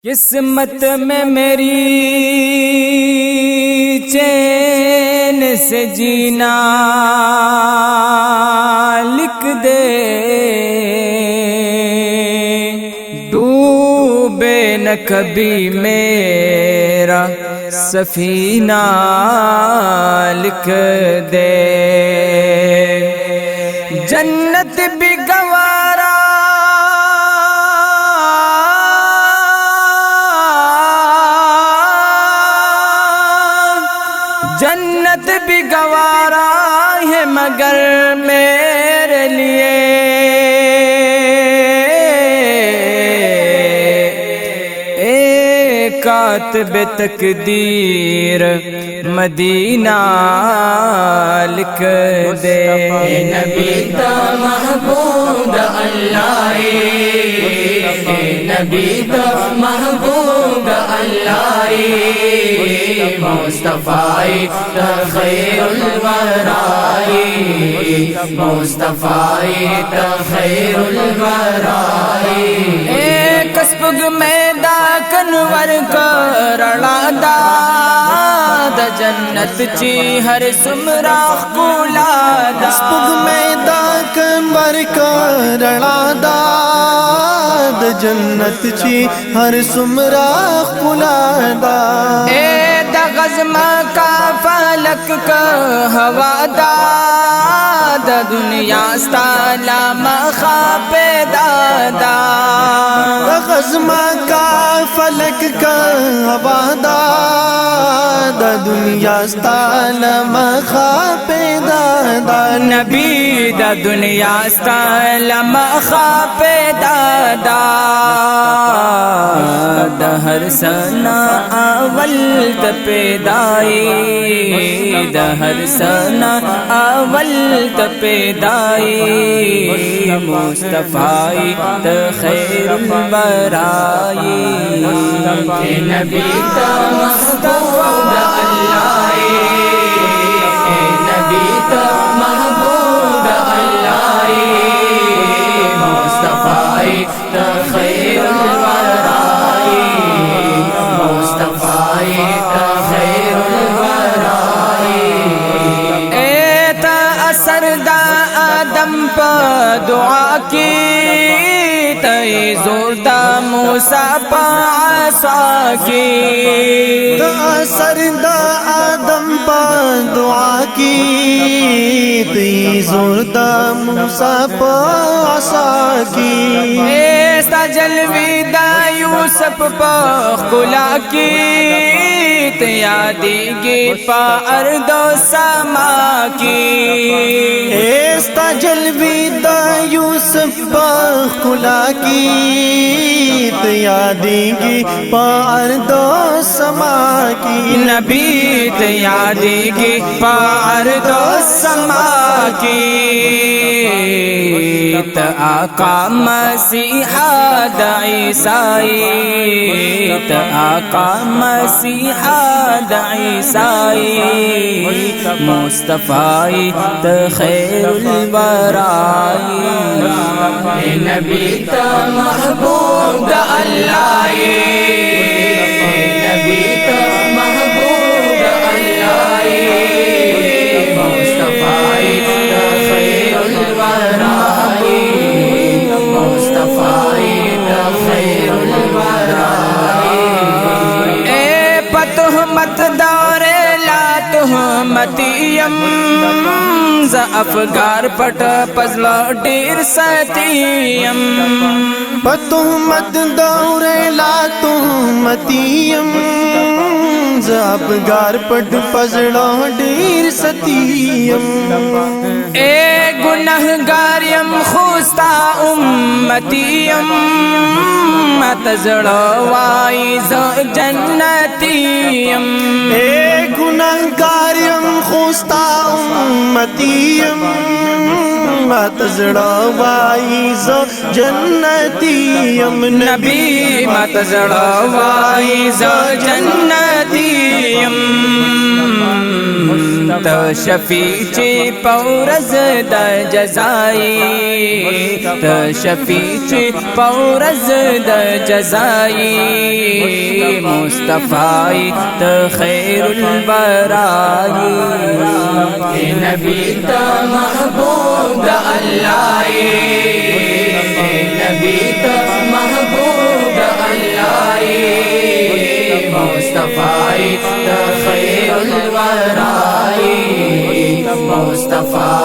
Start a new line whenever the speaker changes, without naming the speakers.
قسمت میں میری چین سے جینا لکھ دے، ڈوبے نہ کبھی میرا سفینہ لکھ دے، جنت بھی گوارا جنت بھی گوارا ہے مگر میرے لیے اے کاتب تقدیر مدینہ لکھ دے،
اے نبی تا محبوب اللہ، اے نبی تا محبوب اللہ، مصطفی تا خیر الورا، مصطفی تا خیر الورا،
اے کسبگ میدا کنور کرڑا دا جنت چی ہر سمراخ کولا دا،
کسبگ میدا کنور کرڑا دا جنت چی ہر سمراخ کولا دا،
اے دا غزمہ کا فلک کا ہوا دا دنیا ستالا مخا پیدا دا،
غزمہ کا فلک کا ہوا دا دنیا ستال مخا پیدا دا،
نبی دا دنیا ستالا مخا پیدا دا، دا ہر سنا اول تا پیدائی، دا ہر سنا اول تا پیدائی، مصطفی تا خیر البرائی،
اے نبی تا محبوب اللہ، اے نبی تا محبوب اللہ، مصطفی تا خیر الورا، مصطفی تا خیر الورا،
اے تا اثر دا آدم پا دعا کی، تے زور دا موسیٰ پا عصا کی،
اثر دا آدم پا دعا کی، تی زور دا موسیٰ پا عصا کی،
اے ستا جلوی دا یوسف پا خلا کی، تے یادی گی پا ارد و سما کی،
اے ستا جلوی دا یوسف پا خلا کی، تی یادی گی پا ارد و سما کی،
نبی تے یادی گی پا ارد و سما کی، تا آقا مسیحا دا عیسائی، تا آقا مسیحا دا عیسائی، مصطفی تا خیر البرائی،
اے نبی تا محبوب اللہ، اے نبی تا محبوب اللہ، مصطفی تا خیر الورا، مصطفی تا خیر الورا،
اے پتہمت دورے لا تہمتیم، ز افگار پٹ پزلا ڈیر ستیم،
تہمت دورے لا تہمتیم، زابگار پٹ پزڑا ڈیر ستیم،
اے گنہگاریم خوستا امتیم، متزڑا وائز جنتیم،
اے گنہگاریم خوستا امتیم، مت زڑا وائز جنتی ام
نبی مت زڑوائی ز جنتیم تو شفیع پورز د جزائی تو شفیع پورز د جزائی مصطفی تو خیر البرائی
نبی تا محبوب دا اللہ نبی تا محبوب دا اللہ مصطفی تا خیر الورائی مصطفی